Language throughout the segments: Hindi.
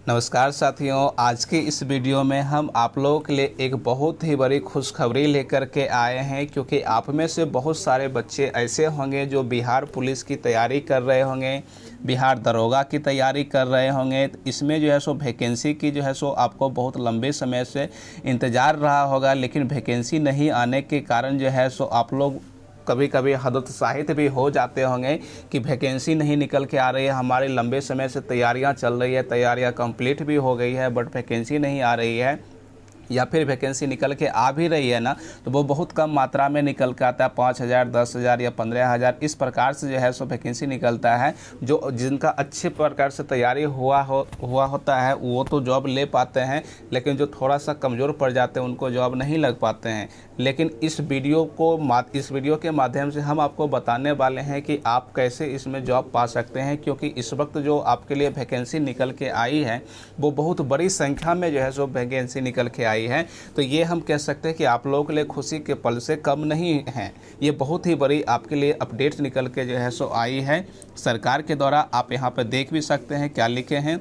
नमस्कार साथियों, आज के इस वीडियो में हम आप लोगों के लिए एक बहुत ही बड़ी खुशखबरी लेकर के आए हैं, क्योंकि आप में से बहुत सारे बच्चे ऐसे होंगे जो बिहार पुलिस की तैयारी कर रहे होंगे, बिहार दरोगा की तैयारी कर रहे होंगे। इसमें जो है सो वैकेंसी की जो है सो आपको बहुत लंबे समय से इंतज़ार रहा होगा, लेकिन वैकेंसी नहीं आने के कारण जो है सो आप लोग कभी कभी हतोत्साहित भी हो जाते होंगे कि वैकेंसी नहीं निकल के आ रही है। हमारे लंबे समय से तैयारियां चल रही है, तैयारियां कंप्लीट भी हो गई है, बट वैकेंसी नहीं आ रही है, या फिर वैकेंसी निकल के आ भी रही है ना, तो वो बहुत कम मात्रा में निकल के आता है। 5,000, 10,000 या 15,000 इस प्रकार से जो है सो वैकेंसी निकलता है। जो जिनका अच्छे प्रकार से तैयारी हुआ होता है वो तो जॉब ले पाते हैं, लेकिन जो थोड़ा सा कमज़ोर पड़ जाते हैं उनको जॉब नहीं लग पाते हैं। लेकिन इस वीडियो के माध्यम से हम आपको बताने वाले हैं कि आप कैसे इसमें जॉब पा सकते हैं, क्योंकि इस वक्त जो आपके लिए वैकेंसी निकल के आई है वो बहुत बड़ी संख्या में जो है सो वैकेंसी निकल के आई है। तो ये हम कह सकते हैं कि आप लोगों के लिए खुशी के पल से कम नहीं है। ये बहुत ही बड़ी आपके लिए अपडेट निकल के जो है सो आई है सरकार के द्वारा। आप यहाँ पर देख भी सकते हैं क्या लिखे हैं।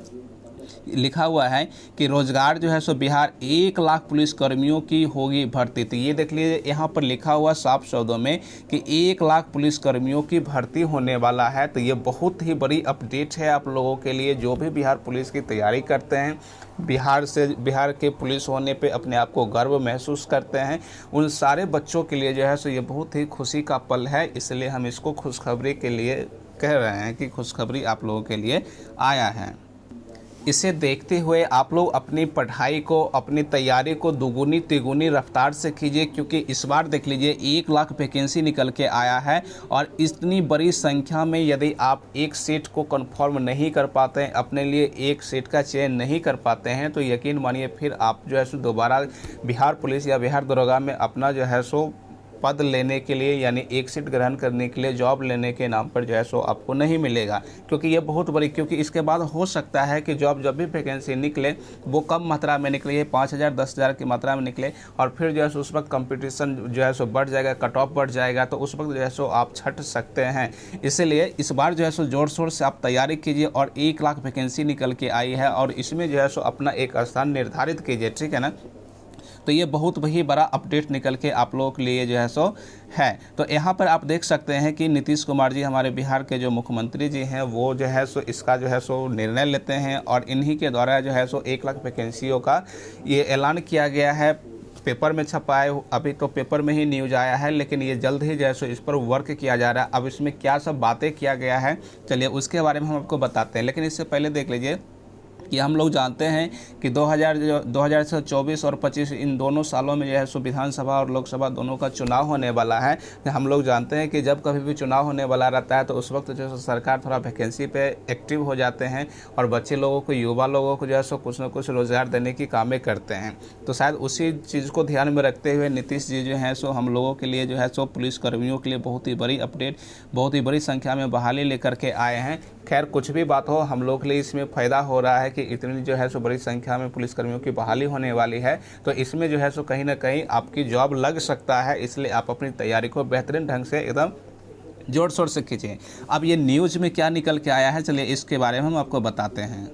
लिखा हुआ है कि रोजगार जो है सो बिहार 1 लाख पुलिस कर्मियों की होगी भर्ती। तो ये देख लीजिए, यहाँ पर लिखा हुआ साफ शब्दों में कि 1 लाख पुलिस कर्मियों की भर्ती होने वाला है। तो ये बहुत ही बड़ी अपडेट है आप लोगों के लिए, जो भी बिहार पुलिस की तैयारी करते हैं, बिहार के पुलिस होने पे अपने आप को गर्व महसूस करते हैं, उन सारे बच्चों के लिए जो है सो ये बहुत ही खुशी का पल है। इसलिए हम इसको खुशखबरी के लिए कह रहे हैं कि खुशखबरी आप लोगों के लिए आया है। इसे देखते हुए आप लोग अपनी पढ़ाई को, अपनी तैयारी को दुगुनी तिगुनी रफ्तार से कीजिए, क्योंकि इस बार देख लीजिए 1 लाख वैकेंसी निकल के आया है। और इतनी बड़ी संख्या में यदि आप एक सीट को कंफर्म नहीं कर पाते हैं, अपने लिए एक सीट का चयन नहीं कर पाते हैं, तो यकीन मानिए फिर आप जो है सो दोबारा बिहार पुलिस या बिहार दरोगा में अपना जो है सो पद लेने के लिए, यानी एक सीट ग्रहण करने के लिए जॉब लेने के नाम पर जो है सो आपको नहीं मिलेगा। क्योंकि ये बहुत बड़ी, क्योंकि इसके बाद हो सकता है कि जॉब जब भी वैकेंसी निकले वो कम मात्रा में निकले, 5,000 10,000 की मात्रा में निकले, और फिर जो है सो उस वक्त कंपटीशन जो है सो बढ़ जाएगा, कट ऑफ बढ़ जाएगा, तो उस वक्त जो है सो आप छट सकते हैं। इसीलिए इस बार जो है सो जोर शोर से आप तैयारी कीजिए, और 1 लाख वैकेंसी निकल के आई है और इसमें जो है सो अपना एक स्थान निर्धारित कीजिए, ठीक है ना। तो ये बहुत ही बड़ा अपडेट निकल के आप लोगों के लिए जो है सो है। तो यहाँ पर आप देख सकते हैं कि नीतीश कुमार जी, हमारे बिहार के जो मुख्यमंत्री जी हैं, वो जो है सो इसका जो है सो निर्णय लेते हैं, और इन्हीं के द्वारा जो है सो 1 लाख वैकेंसियों का ये ऐलान किया गया है। पेपर में छपा है, अभी तो पेपर में ही न्यूज आया है, लेकिन ये जल्द ही जो है सो इस पर वर्क किया जा रहा है। अब इसमें क्या सब बातें किया गया है, चलिए उसके बारे में हम आपको बताते हैं। लेकिन इससे पहले देख लीजिए कि हम लोग जानते हैं कि 2024 और 25 इन दोनों सालों में जो है सो विधानसभा और लोकसभा दोनों का चुनाव होने वाला है। हम लोग जानते हैं कि जब कभी भी चुनाव होने वाला रहता है तो उस वक्त जो है सरकार थोड़ा वैकेंसी पे एक्टिव हो जाते हैं, और बच्चे लोगों को, युवा लोगों को जो है सो कुछ न कुछ रोज़गार देने की कामें करते हैं। तो शायद उसी चीज़ को ध्यान में रखते हुए नीतीश जी जो हैं सो हम लोगों के लिए जो है सो पुलिस कर्मियों के लिए बहुत ही बड़ी अपडेट, बहुत ही बड़ी संख्या में बहाली लेकर के आए हैं। खैर कुछ भी बात हो, हम लोग के लिए इसमें फ़ायदा हो रहा है कि इतनी जो है सो बड़ी संख्या में पुलिसकर्मियों की बहाली होने वाली है। तो इसमें जो है सो कहीं ना कहीं आपकी जॉब लग सकता है। इसलिए आप अपनी तैयारी को बेहतरीन ढंग से एकदम जोर शोर से कीजिए। अब ये न्यूज़ में क्या निकल के आया है, चलिए इसके बारे में हम आपको बताते हैं।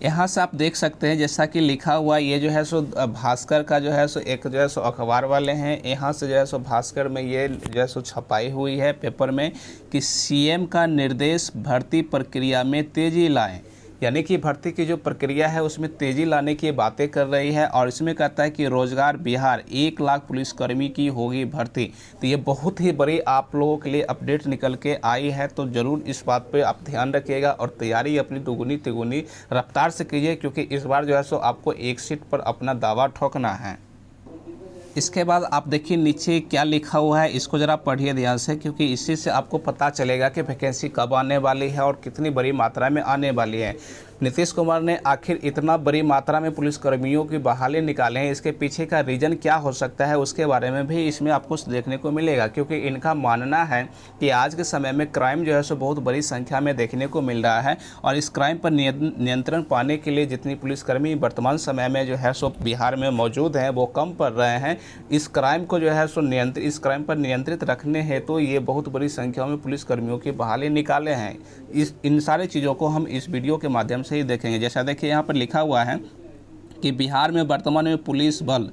यहाँ से आप देख सकते हैं, जैसा कि लिखा हुआ, ये जो है सो भास्कर का जो है सो एक जो है सो अखबार वाले हैं, यहाँ से जो है सो भास्कर में ये जो है सो छपाई हुई है पेपर में कि सीएम का निर्देश भर्ती प्रक्रिया में तेज़ी लाएं। यानी कि भर्ती की जो प्रक्रिया है उसमें तेज़ी लाने की बातें कर रही है, और इसमें कहता है कि रोजगार बिहार 1 लाख पुलिसकर्मी की होगी भर्ती। तो ये बहुत ही बड़ी आप लोगों के लिए अपडेट निकल के आई है। तो ज़रूर इस बात पे आप ध्यान रखिएगा और तैयारी अपनी दुगुनी तिगुनी रफ्तार से कीजिए, क्योंकि इस बार जो है सो आपको एक सीट पर अपना दावा ठोकना है। इसके बाद आप देखिए नीचे क्या लिखा हुआ है, इसको ज़रा पढ़िए ध्यान से, क्योंकि इसी से आपको पता चलेगा कि वैकेंसी कब आने वाली है और कितनी बड़ी मात्रा में आने वाली है। नीतीश कुमार ने आखिर इतना बड़ी मात्रा में पुलिसकर्मियों की बहाली निकाले हैं, इसके पीछे का रीज़न क्या हो सकता है उसके बारे में भी इसमें आपको देखने को मिलेगा। क्योंकि इनका मानना है कि आज के समय में क्राइम जो है सो बहुत बड़ी संख्या में देखने को मिल रहा है, और इस क्राइम पर नियंत्रण पाने के लिए जितनी पुलिसकर्मी वर्तमान समय में जो है सो बिहार में मौजूद हैं वो कम पड़ रहे हैं। इस क्राइम को जो है सो इस क्राइम पर नियंत्रित रखने हेतु ये बहुत बड़ी संख्या में पुलिसकर्मियों की बहाली निकाले हैं। इन सारी चीज़ों को हम इस वीडियो के माध्यम से ही देखेंगे। जैसा देखिए यहाँ पर लिखा हुआ है कि बिहार में वर्तमान में पुलिस बल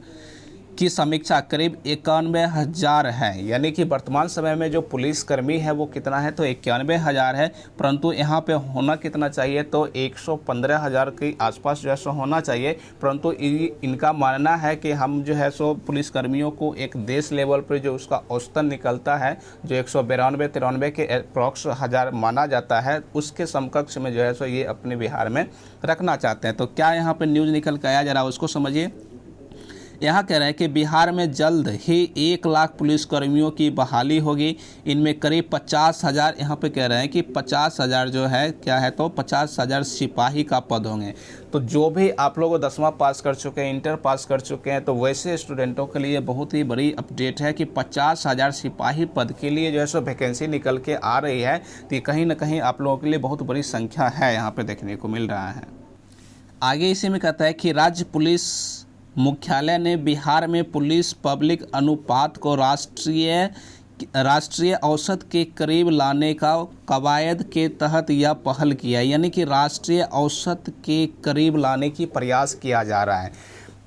की समीक्षा करीब 91,000 है, यानी कि वर्तमान समय में जो पुलिसकर्मी है वो कितना है तो 91,000 है, परंतु यहाँ पे होना कितना चाहिए तो 115,000 के आसपास जो है सो होना चाहिए। परंतु इनका मानना है कि हम जो है सो पुलिसकर्मियों को एक देश लेवल पर जो उसका औसतन निकलता है जो 192-93 के अप्रॉक्स हज़ार माना जाता है, उसके समकक्ष में जो है सो ये अपने बिहार में रखना चाहते हैं। तो क्या यहाँ पर न्यूज़ निकल के आया, जरा उसको समझिए। यहाँ कह रहे हैं कि बिहार में जल्द ही 1 लाख पुलिसकर्मियों की बहाली होगी। इनमें करीब 50,000, यहाँ पे कह रहे हैं कि 50,000 जो है क्या है तो 50,000 सिपाही का पद होंगे। तो जो भी आप लोग 10वां पास कर चुके हैं, इंटर पास कर चुके हैं, तो वैसे स्टूडेंटों के लिए बहुत ही बड़ी अपडेट है कि 50,000 सिपाही पद के लिए जो है सो वैकेंसी निकल के आ रही है। तो कहीं ना कहीं आप लोगों के लिए बहुत बड़ी संख्या है यहाँ पर देखने को मिल रहा है। आगे इसी में कहता है कि राज्य पुलिस मुख्यालय ने बिहार में पुलिस पब्लिक अनुपात को राष्ट्रीय औसत के करीब लाने का कवायद के तहत यह पहल किया है, यानी कि राष्ट्रीय औसत के करीब लाने की प्रयास किया जा रहा है।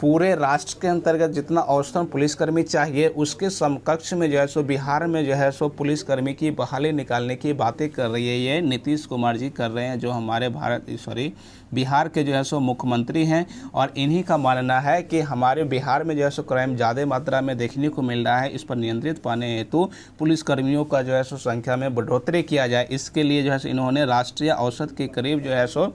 पूरे राष्ट्र के अंतर्गत जितना औसतन पुलिसकर्मी चाहिए उसके समकक्ष में जो है सो बिहार में जो है सो पुलिसकर्मी की बहाली निकालने की बातें कर रही है। ये नीतीश कुमार जी कर रहे हैं, जो हमारे बिहार के जो है सो मुख्यमंत्री हैं। और इन्हीं का मानना है कि हमारे बिहार में जो है सो क्राइम ज़्यादा मात्रा में देखने को मिल रहा है। इस पर नियंत्रित पाने हेतु पुलिसकर्मियों का जो है सो संख्या में बढ़ोतरी किया जाए, इसके लिए जो है सो इन्होंने राष्ट्रीय औसत के करीब जो है सो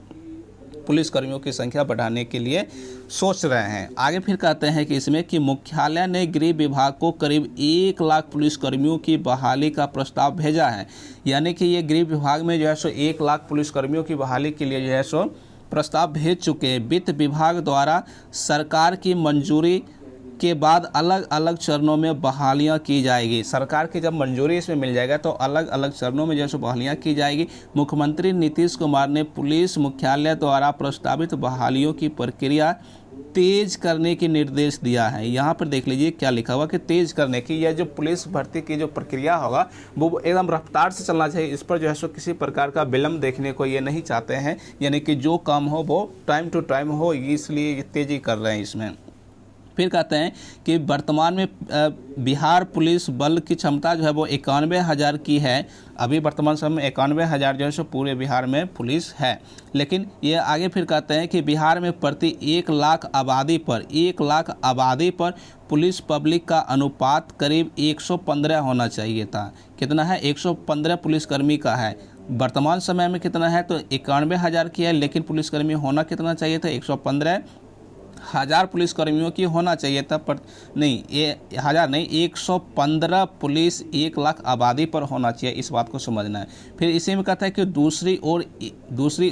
पुलिसकर्मियों की संख्या बढ़ाने के लिए सोच रहे हैं। आगे फिर कहते हैं कि इसमें कि मुख्यालय ने गृह विभाग को करीब 1 लाख पुलिसकर्मियों की बहाली का प्रस्ताव भेजा है, यानी कि ये गृह विभाग में जो है सो 1 लाख पुलिसकर्मियों की बहाली के लिए जो है सो प्रस्ताव भेज चुके हैं। वित्त विभाग द्वारा सरकार की मंजूरी के बाद अलग अलग चरणों में बहालियां की जाएगी। सरकार की जब मंजूरी इसमें मिल जाएगा तो अलग अलग चरणों में जैसे बहालियां की जाएगी। मुख्यमंत्री नीतीश कुमार ने पुलिस मुख्यालय द्वारा प्रस्तावित बहालियों की प्रक्रिया तेज करने के निर्देश दिया है। यहाँ पर देख लीजिए क्या लिखा हुआ कि तेज करने की, यह जो पुलिस भर्ती की जो प्रक्रिया होगा वो एकदम रफ्तार से चलना चाहिए। इस पर जो है सो किसी प्रकार का विलम्ब देखने को ये नहीं चाहते हैं, यानी कि जो काम हो वो टाइम टू टाइम हो, इसलिए ये तेजी कर रहे हैं इसमें। फिर कहते हैं कि वर्तमान में बिहार पुलिस बल की क्षमता जो है वो 91,000 की है। अभी वर्तमान समय में 91,000 जो है सो पूरे बिहार में पुलिस है। लेकिन ये आगे फिर कहते हैं कि बिहार में प्रति 1 लाख आबादी पर पुलिस पब्लिक का अनुपात करीब 115 होना चाहिए था। कितना है? 115 पुलिसकर्मी का है। वर्तमान समय में कितना है तो 91,000 की है, लेकिन पुलिसकर्मी होना कितना चाहिए था? 115,000 पुलिसकर्मियों की होना चाहिए था, पर नहीं, ये 1000 नहीं, 115 पुलिस 1 लाख आबादी पर होना चाहिए। इस बात को समझना है। फिर इसी में कहता है कि दूसरी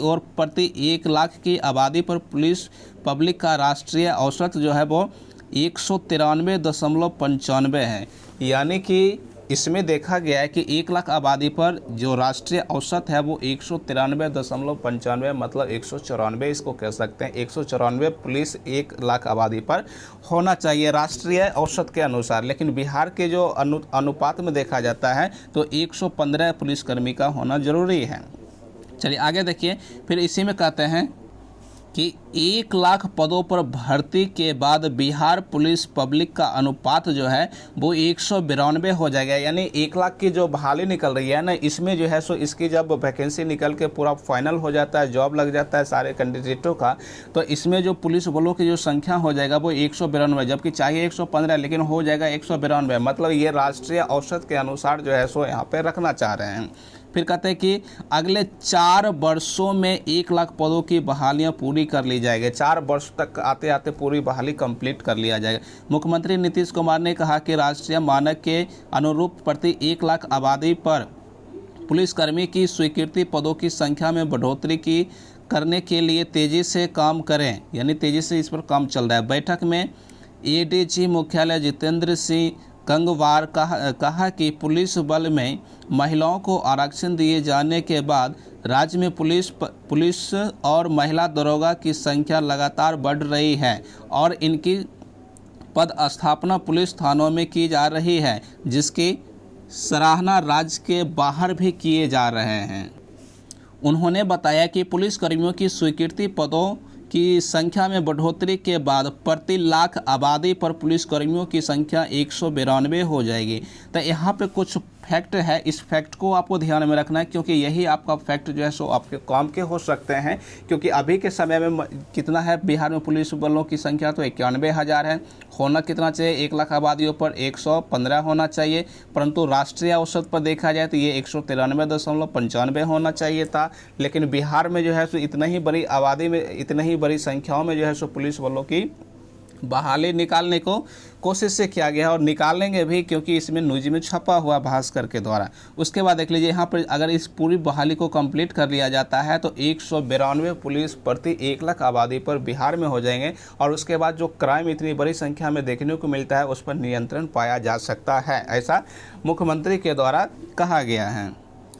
ओर प्रति 1 लाख की आबादी पर पुलिस पब्लिक का राष्ट्रीय औसत जो है वो 193.95 है, यानी कि इसमें देखा गया है कि 1 लाख आबादी पर जो राष्ट्रीय औसत है वो 193.95 मतलब 194 इसको कह सकते हैं। 194 पुलिस 1 लाख आबादी पर होना चाहिए राष्ट्रीय औसत के अनुसार। लेकिन बिहार के जो अनुपात में देखा जाता है तो 115 पुलिसकर्मी का होना जरूरी है। चलिए आगे देखिए। फिर इसी में कहते हैं कि 1 लाख पदों पर भर्ती के बाद बिहार पुलिस पब्लिक का अनुपात जो है वो 192 हो जाएगा। यानी 1 लाख की जो बहाली निकल रही है ना, इसमें जो है सो इसकी जब वैकेंसी निकल के पूरा फाइनल हो जाता है, जॉब लग जाता है सारे कैंडिडेटों का, तो इसमें जो पुलिस बलों की जो संख्या हो जाएगा वो 192, जबकि चाहिए 115 लेकिन हो जाएगा 192। मतलब ये राष्ट्रीय औसत के अनुसार जो है सो यहाँ पे रखना चाह रहे हैं। फिर कहते हैं कि अगले 4 वर्षों में 1 लाख पदों की बहालियां पूरी कर ली जाएगी। 4 वर्ष तक आते आते पूरी बहाली कंप्लीट कर लिया जाएगा। मुख्यमंत्री नीतीश कुमार ने कहा कि राष्ट्रीय मानक के अनुरूप प्रति 1 लाख आबादी पर पुलिसकर्मी की स्वीकृति पदों की संख्या में बढ़ोतरी करने के लिए तेजी से काम करें, यानी तेजी से इस पर काम चल रहा है। बैठक में एडीजी मुख्यालय जितेंद्र सिंह गंगवार कहा कि पुलिस बल में महिलाओं को आरक्षण दिए जाने के बाद राज्य में पुलिस और महिला दरोगा की संख्या लगातार बढ़ रही है और इनकी पद स्थापना पुलिस थानों में की जा रही है, जिसकी सराहना राज्य के बाहर भी किए जा रहे हैं। उन्होंने बताया कि पुलिसकर्मियों की स्वीकृति पदों की संख्या में बढ़ोतरी के बाद प्रति लाख आबादी पर पुलिसकर्मियों की संख्या 192 हो जाएगी। तो यहाँ पे कुछ फैक्ट है, इस फैक्ट को आपको ध्यान में रखना है, क्योंकि यही आपका फैक्ट जो है सो आपके काम के हो सकते हैं। क्योंकि अभी के समय में कितना है बिहार में पुलिस बलों की संख्या, तो 91,000 है। होना कितना चाहिए, 1 लाख आबादियों पर 115 होना चाहिए, परंतु राष्ट्रीय औसत पर देखा जाए तो ये 193.95 होना चाहिए था। लेकिन बिहार में जो है सो इतना ही बड़ी आबादी में, इतनी ही बड़ी संख्याओं में जो है सो पुलिस बलों की बहाली निकालने को कोशिश से किया गया, और निकालेंगे भी, क्योंकि इसमें न्यूज में छपा हुआ भास्कर के द्वारा। उसके बाद देख लीजिए यहाँ पर अगर इस पूरी बहाली को कंप्लीट कर लिया जाता है तो 192 पुलिस प्रति 1 लाख आबादी पर बिहार में हो जाएंगे, और उसके बाद जो क्राइम इतनी बड़ी संख्या में देखने को मिलता है उस पर नियंत्रण पाया जा सकता है, ऐसा मुख्यमंत्री के द्वारा कहा गया है।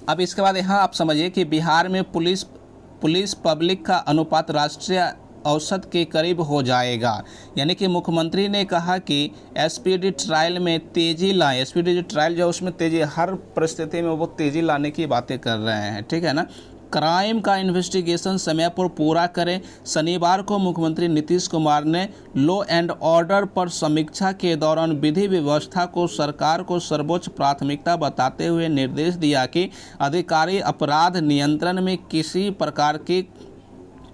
अब इसके बाद यहाँ आप समझिए कि बिहार में पुलिस पब्लिक का अनुपात राष्ट्रीय औसत के करीब हो जाएगा। यानी कि मुख्यमंत्री ने कहा कि एसपीडी ट्रायल में तेज़ी लाएं। एसपीडी ट्रायल जो उसमें तेज़ी, हर परिस्थिति में वो तेज़ी लाने की बातें कर रहे हैं, ठीक है ना। क्राइम का इन्वेस्टिगेशन समय पर पूरा करें। शनिवार को मुख्यमंत्री नीतीश कुमार ने लॉ एंड ऑर्डर पर समीक्षा के दौरान विधि व्यवस्था को सरकार को सर्वोच्च प्राथमिकता बताते हुए निर्देश दिया कि अधिकारी अपराध नियंत्रण में किसी प्रकार की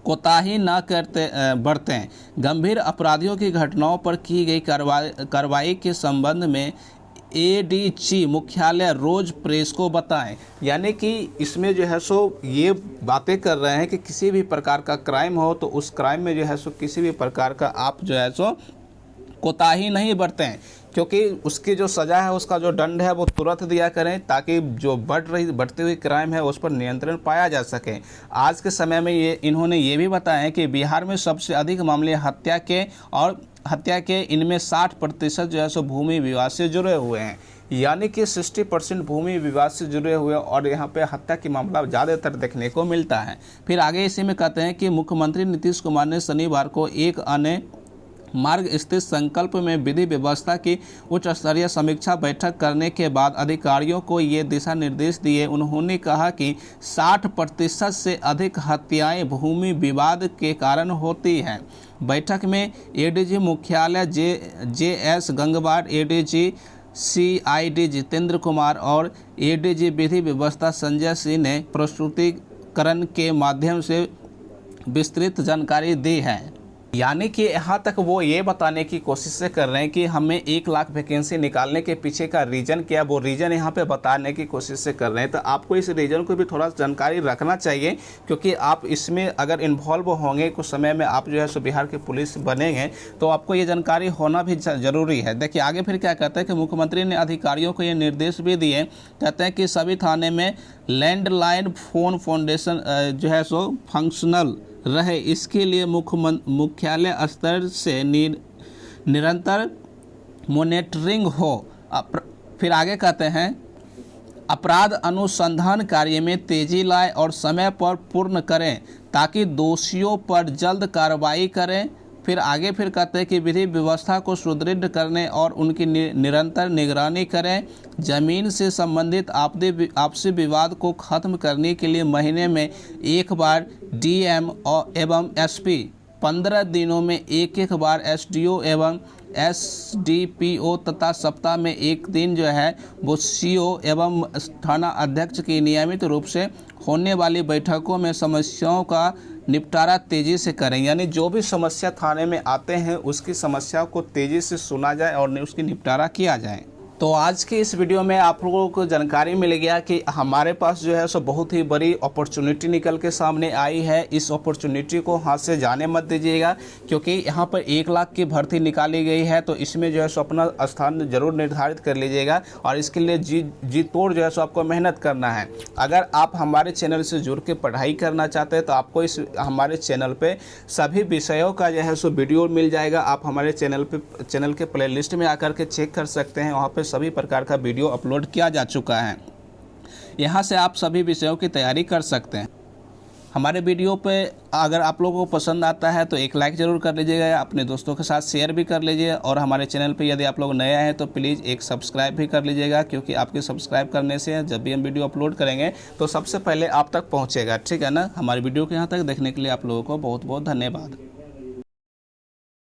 कोताही न बरतें। गंभीर अपराधियों की घटनाओं पर की गई कार्रवाई के संबंध में एडीजी मुख्यालय रोज प्रेस को बताएं। यानी कि इसमें जो है सो ये बातें कर रहे हैं कि किसी भी प्रकार का क्राइम हो तो उस क्राइम में जो है सो किसी भी प्रकार का आप जो है सो कोताही नहीं बरतें, क्योंकि उसकी जो सज़ा है, उसका जो दंड है वो तुरंत दिया करें, ताकि जो बढ़ती हुई क्राइम है उस पर नियंत्रण पाया जा सके। आज के समय में इन्होंने ये भी बताया कि बिहार में सबसे अधिक मामले हत्या के इनमें 60% जो है सो भूमि विवाद से जुड़े हुए हैं। यानी कि 60% भूमि विवाद से जुड़े हुए, और यहाँ पे हत्या की मामला ज़्यादातर देखने को मिलता है। फिर आगे इसी में कहते हैं कि मुख्यमंत्री नीतीश कुमार ने शनिवार को एक अन्य मार्ग स्थित संकल्प में विधि व्यवस्था की उच्च स्तरीय समीक्षा बैठक करने के बाद अधिकारियों को ये दिशा निर्देश दिए। उन्होंने कहा कि 60% से अधिक हत्याएं भूमि विवाद के कारण होती हैं। बैठक में एडीजी मुख्यालय JS. Gangwar, ADG CID Jitendra Kumar और एडीजी विधि व्यवस्था संजय सिंह ने प्रस्तुतिकरण के माध्यम से विस्तृत जानकारी दी है। यानी कि यहाँ तक वो ये बताने की कोशिश से कर रहे हैं कि हमें 1 लाख वैकेंसी निकालने के पीछे का रीज़न क्या है, वो रीज़न यहाँ पे बताने की कोशिश से कर रहे हैं। तो आपको इस रीज़न को भी थोड़ा जानकारी रखना चाहिए, क्योंकि आप इसमें अगर इन्वॉल्व होंगे, कुछ समय में आप जो है सो बिहार के पुलिस बनेंगे, तो आपको ये जानकारी होना भी ज़रूरी है। देखिए आगे फिर क्या कहते हैं कि मुख्यमंत्री ने अधिकारियों को ये निर्देश भी दिए। कहते हैं कि सभी थाने में लैंडलाइन फ़ोन फाउंडेशन जो है सो फंक्शनल रहे, इसके लिए मुख्यालय स्तर से निरंतर मॉनिटरिंग हो। फिर आगे कहते हैं अपराध अनुसंधान कार्य में तेजी लाएं और समय पर पूर्ण करें ताकि दोषियों पर जल्द कार्रवाई करें। फिर आगे फिर कहते हैं कि विधि व्यवस्था को सुदृढ़ करने और उनकी निरंतर निगरानी करें। जमीन से संबंधित आपसी विवाद को खत्म करने के लिए महीने में एक बार डीएम एवं एसपी, 15 दिनों में एक बार एसडीओ एवं एसडीपीओ तथा सप्ताह में एक दिन जो है वो सीओ एवं थाना अध्यक्ष की नियमित रूप से होने वाली बैठकों में समस्याओं का निपटारा तेज़ी से करें। यानी जो भी समस्या थाने में आते हैं उसकी समस्याओं को तेज़ी से सुना जाए और उसकी निपटारा किया जाए। तो आज की इस वीडियो में आप लोगों को जानकारी मिल गया कि हमारे पास जो है सो बहुत ही बड़ी अपॉर्चुनिटी निकल के सामने आई है। इस अपॉर्चुनिटी को हाथ से जाने मत दीजिएगा, क्योंकि यहाँ पर 1 लाख की भर्ती निकाली गई है, तो इसमें जो है सो अपना स्थान जरूर निर्धारित कर लीजिएगा, और इसके लिए जी तोड़ जो है सो आपको मेहनत करना है। अगर आप हमारे चैनल से जुड़ के पढ़ाई करना चाहते हैं तो आपको इस हमारे चैनल पर सभी विषयों का जो है सो वीडियो मिल जाएगा। आप हमारे चैनल के प्ले लिस्ट में आकर के चेक कर सकते हैं, वहाँ पर सभी प्रकार का वीडियो अपलोड किया जा चुका है। यहाँ से आप सभी विषयों की तैयारी कर सकते हैं। हमारे वीडियो पे अगर आप लोगों को पसंद आता है तो एक लाइक ज़रूर कर लीजिएगा, अपने दोस्तों के साथ शेयर भी कर लीजिए, और हमारे चैनल पे यदि आप लोग नए हैं तो प्लीज़ एक सब्सक्राइब भी कर लीजिएगा, क्योंकि आपके सब्सक्राइब करने से जब भी हम वीडियो अपलोड करेंगे तो सबसे पहले आप तक पहुँचेगा। ठीक है ना। हमारी वीडियो को यहाँ तक देखने के लिए आप लोगों को बहुत बहुत धन्यवाद।